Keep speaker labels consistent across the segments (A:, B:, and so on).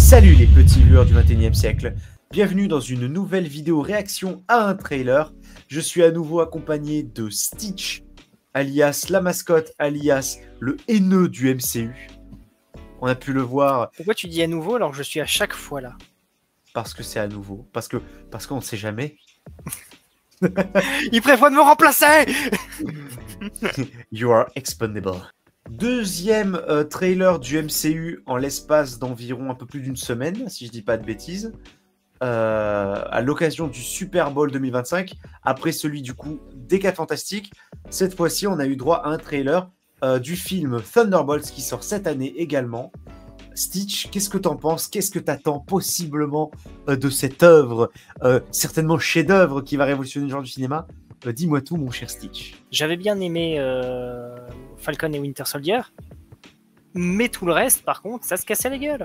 A: Salut les petits viewers du 21e siècle, bienvenue dans une nouvelle vidéo réaction à un trailer. Je suis à nouveau accompagné de Stitch, alias la mascotte, alias le haineux du MCU. On a pu le voir.
B: Pourquoi tu dis à nouveau alors que je suis à chaque fois là?
A: Parce que c'est à nouveau, parce qu'on ne sait jamais.
B: Il prévoit de me remplacer.
A: You are expendable. Deuxième trailer du MCU en l'espace d'environ un peu plus d'une semaine, si je dis pas de bêtises, à l'occasion du Super Bowl 2025, après celui du coup des 4 Fantastiques. Cette fois-ci, on a eu droit à un trailer du film Thunderbolts qui sort cette année également. Stitch, qu'est-ce que t'en penses? Qu'est-ce que t'attends possiblement de cette œuvre, certainement chef-d'œuvre qui va révolutionner le genre du cinéma? Dis-moi tout, mon cher Stitch.
B: J'avais bien aimé Falcon et Winter Soldier, mais tout le reste, par contre, ça se cassait la gueule.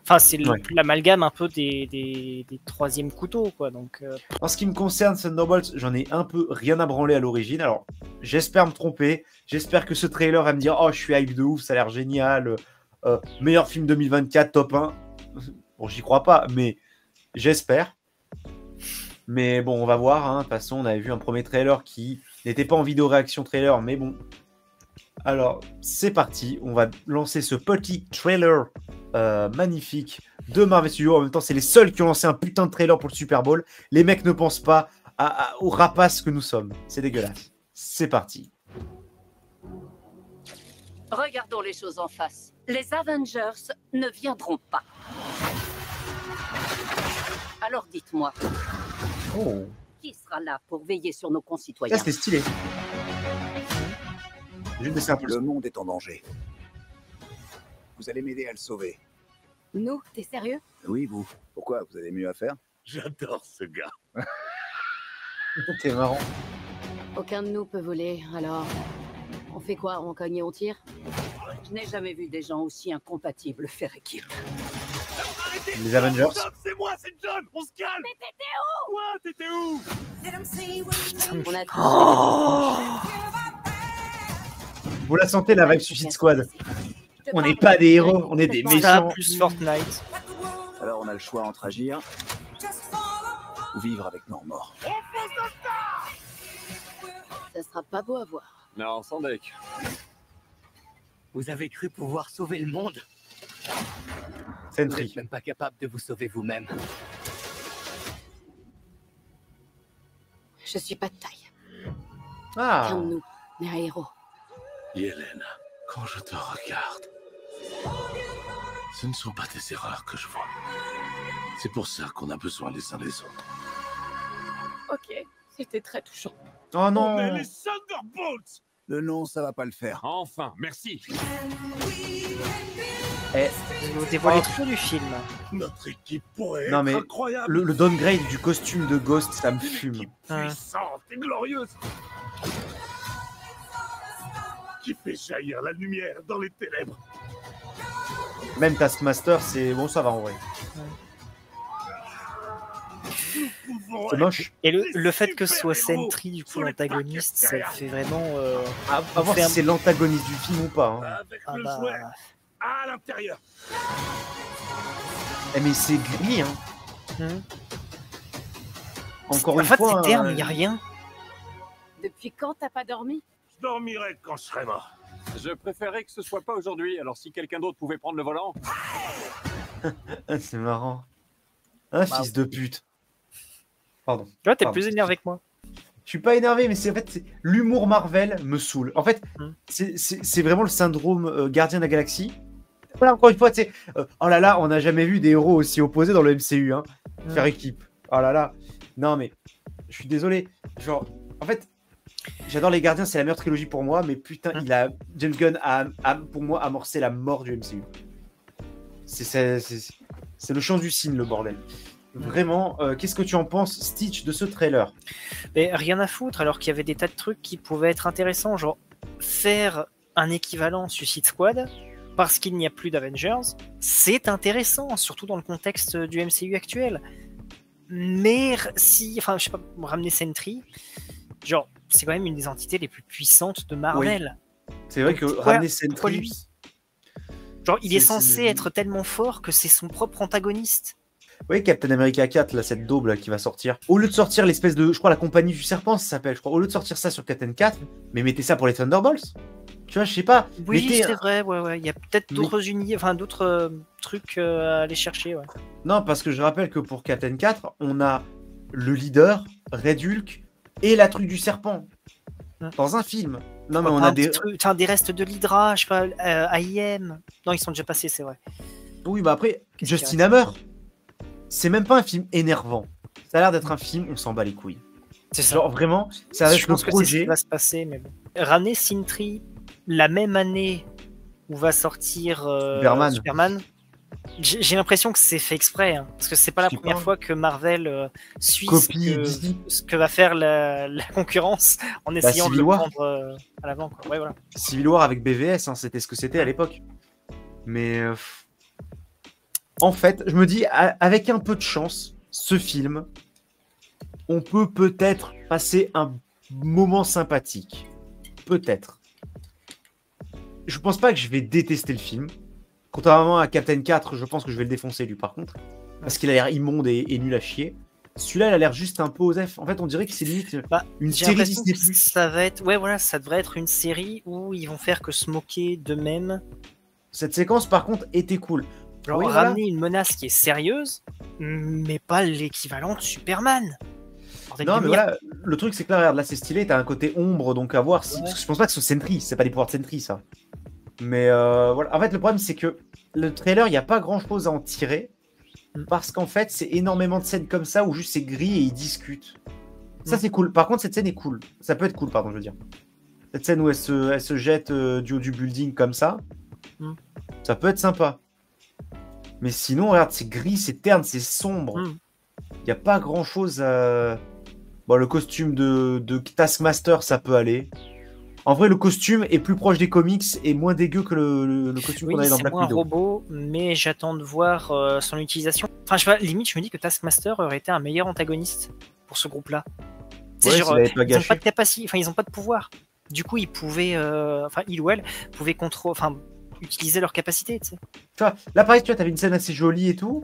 B: Enfin, c'est l'amalgame un peu des troisièmes couteaux, quoi. Donc,
A: En ce qui me concerne, Thunderbolts, j'en ai un peu rien à branler à l'origine. Alors, j'espère me tromper. J'espère que ce trailer va me dire « Oh, je suis hype de ouf, ça a l'air génial. Meilleur film 2024, top 1. » Bon, j'y crois pas, mais j'espère. Mais bon, on va voir. Hein. De toute façon, on avait vu un premier trailer qui n'était pas en vidéo réaction trailer, mais bon. Alors, c'est parti. On va lancer ce petit trailer magnifique de Marvel Studios. En même temps, c'est les seuls qui ont lancé un putain de trailer pour le Super Bowl. Les mecs ne pensent pas aux rapaces que nous sommes. C'est dégueulasse. C'est parti.
C: Regardons les choses en face. Les Avengers ne viendront pas. Alors dites-moi,
A: Oh,
C: qui sera là pour veiller sur nos
A: ça
C: concitoyens?
A: c'était stylé. Juste baisser un peu
D: Le monde est en danger. Vous allez m'aider à le sauver.
C: Nous, t'es sérieux?
D: Oui, vous. Pourquoi? Vous avez mieux à faire?
E: J'adore ce gars.
A: T'es marrant.
C: Aucun de nous peut voler, alors on fait quoi? On cogne et on tire? Je n'ai jamais vu des gens aussi incompatibles faire équipe.
A: Les Avengers.
E: C'est moi, c'est John. On se calme. Mais t'étais où? Quoi? T'étais où?
C: On a tous
A: Vous la sentez, la vibe Suicide Squad? On n'est pas des héros, on est des
B: ça
A: méchants.
B: plus Fortnite.
D: Alors on a le choix entre agir ou vivre avec nos morts.
C: Ça sera pas beau à voir.
E: Non, sans deck.
F: Vous avez cru pouvoir sauver le monde? Vous
A: Sentry.
F: n'êtes même pas capable de vous sauver vous-même.
C: Je suis pas de taille.
A: Ah,
C: Aucun de nous n'est un héros.
E: Yelena, quand je te regarde, ce ne sont pas tes erreurs que je vois. C'est pour ça qu'on a besoin les uns des autres.
C: Ok, c'était très touchant.
A: oh
E: On est
A: non.
E: les Thunderbolts.
D: Le nom, ça va pas le faire.
E: Enfin, merci.
A: Eh,
B: Vous dévoilez trop du film.
E: Notre équipe pourrait
A: Non,
E: être
A: mais
E: incroyable.
A: le downgrade du costume de Ghost, ça me fume.
E: Équipe puissante et glorieuse. Qui fait jaillir la lumière dans les ténèbres.
A: Même Taskmaster, c'est bon, ça va en vrai. C'est moche.
B: Et le fait que ce soit Sentry, du coup, l'antagoniste, ça fait vraiment.
A: À voir
B: fait
A: si
B: un-
A: c'est l'antagoniste du film ou pas. Hein.
E: Avec
B: Ah
E: le
B: bah,
E: jouet à l'intérieur.
A: Eh, mais c'est gris, hein. Encore
B: en
A: une
B: fait,
A: fois.
B: c'est terne, il n'y a rien.
C: Depuis quand t'as pas dormi?
E: Je dormirai quand je serai mort.
G: Je préférerais que ce soit pas aujourd'hui, alors si quelqu'un d'autre pouvait prendre le volant.
A: Ah, c'est marrant. Un fils de pute. Pardon.
B: Tu vois, t'es
A: Pardon.
B: plus énervé que moi.
A: Je suis pas énervé, mais c'est en fait l'humour Marvel me saoule. En fait, c'est vraiment le syndrome Gardien de la Galaxie. Voilà, encore une fois, tu sais, oh là là, on n'a jamais vu des héros aussi opposés dans le MCU, hein. Faire équipe. Oh là là. Non mais, je suis désolé. Genre, en fait, j'adore les Gardiens, c'est la meilleure trilogie pour moi, mais putain, James Gunn a pour moi amorcé la mort du MCU. C'est le chant du cygne, le bordel. Vraiment, qu'est-ce que tu en penses, Stitch, de ce trailer?
B: Mais rien à foutre, alors qu'il y avait des tas de trucs qui pouvaient être intéressants, genre faire un équivalent Suicide Squad, parce qu'il n'y a plus d'Avengers, c'est intéressant, surtout dans le contexte du MCU actuel. Mais si, enfin, je sais pas, ramener Sentry, genre, c'est quand même une des entités les plus puissantes de Marvel.
A: C'est vrai que
B: Pourquoi
A: ramener
B: lui
A: Sentry,
B: Genre, il est
A: C'est-
B: censé
A: c'est-
B: être tellement fort que c'est son propre antagoniste.
A: Oui, Captain America 4, là, cette daube là, qui va sortir. Au lieu de sortir l'espèce de. Je crois la compagnie du serpent, ça s'appelle, je crois. Au lieu de sortir ça sur Captain 4, mais mettez ça pour les Thunderbolts. Tu vois, je sais pas.
B: Oui,
A: mettez-
B: c'est vrai, ouais. Il y a peut-être
A: Mais-
B: d'autres enfin d'autres trucs à aller chercher, ouais.
A: Non, parce que je rappelle que pour Captain 4, on a le leader, Red Hulk, et la truc du serpent.
B: Ouais.
A: Dans un film. Non, mais
B: Enfin,
A: on
B: un
A: a
B: petit
A: des.
B: truc- enfin, des restes de l'Hydra, je sais pas, AIM. Non, ils sont déjà passés, c'est vrai.
A: Oui, bah après,
B: Qu'est-ce qu'il
A: Justin Hammer, c'est même pas un film énervant. Ça a l'air d'être un film, on s'en bat les couilles.
B: C'est ça.
A: Genre vraiment, ça reste
B: Je
A: le
B: pense que c'est ce qui
A: projet.
B: va se passer, mais bon. Ramener Sintry la même année où va sortir
A: Superman.
B: j'ai l'impression que c'est fait exprès, hein, parce que c'est pas la
A: Je sais
B: première
A: pas.
B: fois que Marvel suit
A: Copie Disney.
B: ce que va faire la concurrence en essayant de
A: Civil
B: le
A: War.
B: prendre à l'avant. Quoi. Ouais, voilà.
A: Civil War avec BVS, hein, c'était ce que c'était à l'époque. Mais en fait, je me dis, avec un peu de chance, ce film, on peut peut-être passer un moment sympathique. Peut-être. Je pense pas que je vais détester le film. Contrairement à Captain 4, je pense que je vais le défoncer lui par contre. Parce qu'il a l'air immonde et nul à chier. Celui-là, il a l'air juste un peu osef. En fait, on dirait que c'est limite
B: Bah,
A: une
B: J'ai
A: série
B: l'impression
A: Disney+.
B: que ça va être, ouais, voilà, ça devrait être une série où ils vont faire que se moquer d'eux-mêmes.
A: Cette séquence, par contre, était cool.
B: Genre
A: Oui, voilà.
B: ramener une menace qui est sérieuse, mais pas l'équivalent de Superman. Bordel
A: Non,
B: de
A: mais
B: merde.
A: voilà, le truc, c'est que là, regarde, là, c'est stylé, t'as un côté ombre, donc à voir si.
B: Ouais.
A: Parce que je pense pas que ce soit Sentry, c'est pas des pouvoirs de Sentry, ça. Mais voilà, en fait, le problème, c'est que le trailer, il n'y a pas grand chose à en tirer. Parce qu'en fait, c'est énormément de scènes comme ça où juste c'est gris et ils discutent. Ça, c'est cool. Par contre, cette scène est cool. Ça peut être cool, pardon, je veux dire. Cette scène où elle se jette du haut du building comme ça,
B: Mm.
A: ça peut être sympa. Mais sinon, regarde, c'est gris, c'est terne, c'est sombre.
B: Mm.
A: Il n'y a pas grand chose à. Bon, le costume de Taskmaster, ça peut aller. En vrai, le costume est plus proche des comics et moins dégueu que le costume
B: Oui,
A: qu'on avait dans
B: c'est
A: Black
B: moins un
A: Widow.
B: robot, mais j'attends de voir son utilisation. Enfin, je sais pas, limite, je me dis que Taskmaster aurait été un meilleur antagoniste pour ce groupe-là. C'est
A: Ouais,
B: genre,
A: s'il avait pas
B: ils ont
A: gâché.
B: pas de capacité, enfin, ils ont pas de pouvoir. Du coup, ils pouvaient, enfin, il ou elle pouvait utiliser leur capacité, tu sais.
A: Tu vois, là, pareil, tu vois, t'avais une scène assez jolie et tout.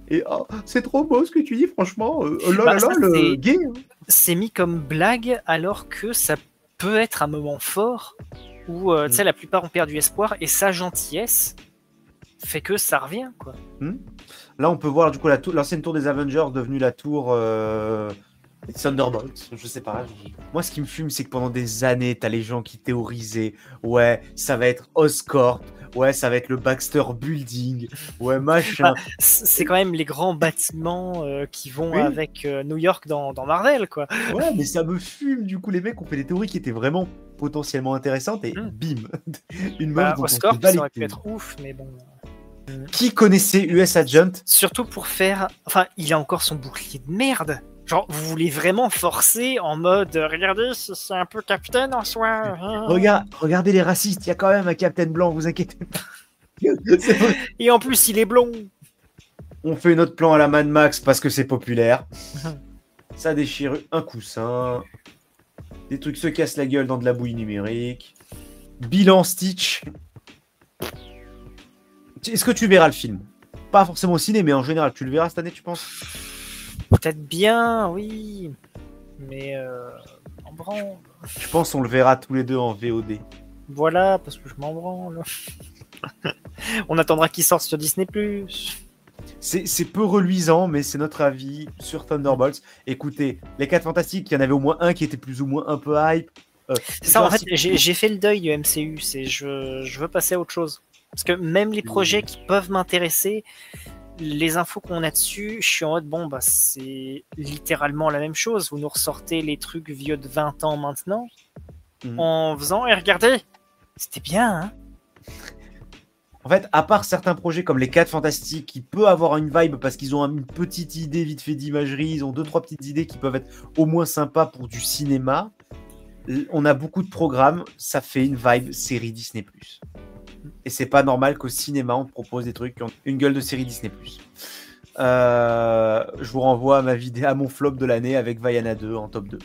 A: Et oh, c'est trop beau ce que tu dis, franchement. Oh là
B: Bah,
A: là
B: ça,
A: là, le
B: c'est-
A: gay. Hein.
B: C'est mis comme blague, alors que ça peut être un moment fort où, tu sais, la plupart ont perdu espoir, et sa gentillesse fait que ça revient, quoi.
A: Là, on peut voir du coup l'ancienne tour des Avengers devenue la tour des Thunderbolts. Je sais pas. Moi, ce qui me fume, c'est que pendant des années, t'as les gens qui théorisaient. Ouais, ça va être Oscorp. Ouais, ça va être le Baxter Building. Ouais, machin.
B: C'est quand même les grands bâtiments qui vont
A: Oui.
B: avec New York dans Marvel, quoi.
A: Ouais, mais ça me fume. Du coup, les mecs ont fait des théories qui étaient vraiment potentiellement intéressantes et bim, une meuf
B: Bah,
A: dont on
B: Oscorp,
A: se bat
B: ça
A: les
B: aurait pu
A: couilles.
B: être ouf, mais bon.
A: Qui connaissait US Agent?
B: Surtout pour faire. Enfin, il a encore son bouclier de merde. Genre, vous voulez vraiment forcer en mode regardez, c'est un peu Captain en soi. hein.
A: Regardez les racistes, il y a quand même un Captain Blanc, vous inquiétez pas. C'est vrai.
B: Et en plus, il est blond.
A: On fait notre plan à la Mad Max parce que c'est populaire. Ça déchire un coussin. Des trucs se cassent la gueule dans de la bouillie numérique. Bilan Stitch. Est-ce que tu verras le film? Pas forcément au ciné, mais en général, tu le verras cette année, tu penses?
B: Peut-être bien, oui. Mais en branle.
A: Je pense qu'on le verra tous les deux en VOD.
B: Voilà, parce que je m'en branle. On attendra qu'il sorte sur Disney+.
A: C'est peu reluisant, mais c'est notre avis sur Thunderbolts. Écoutez, les 4 Fantastiques, il y en avait au moins un qui était plus ou moins un peu hype.
B: C'est ça, en fait,
A: Jurassic-
B: j'ai fait le deuil du MCU. Je veux passer à autre chose. Parce que même les projets qui peuvent m'intéresser, les infos qu'on a dessus, je suis en mode, bon, bah, c'est littéralement la même chose. Vous nous ressortez les trucs vieux de 20 ans maintenant, en faisant, et regardez, c'était bien, hein.
A: En fait, à part certains projets comme les 4 Fantastiques, qui peut avoir une vibe parce qu'ils ont une petite idée vite fait d'imagerie, ils ont 2-3 petites idées qui peuvent être au moins sympas pour du cinéma, on a beaucoup de programmes, ça fait une vibe série Disney+. Et c'est pas normal qu'au cinéma, on te propose des trucs qui ont une gueule de série Disney+. Je vous renvoie à ma vidéo, à mon flop de l'année avec Vaiana 2 en top 2.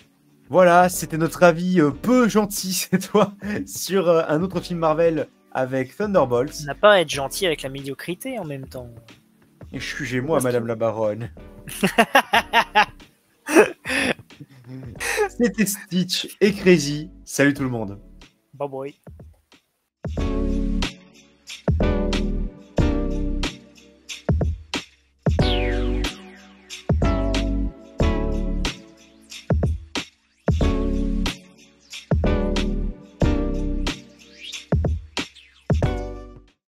A: Voilà, c'était notre avis peu gentil cette fois sur un autre film Marvel avec Thunderbolts.
B: On n'a pas à être gentil avec la médiocrité en même temps.
A: Excusez-moi, Madame la Baronne. C'était Stitch et Crazy. Salut tout le monde.
B: Bye bye.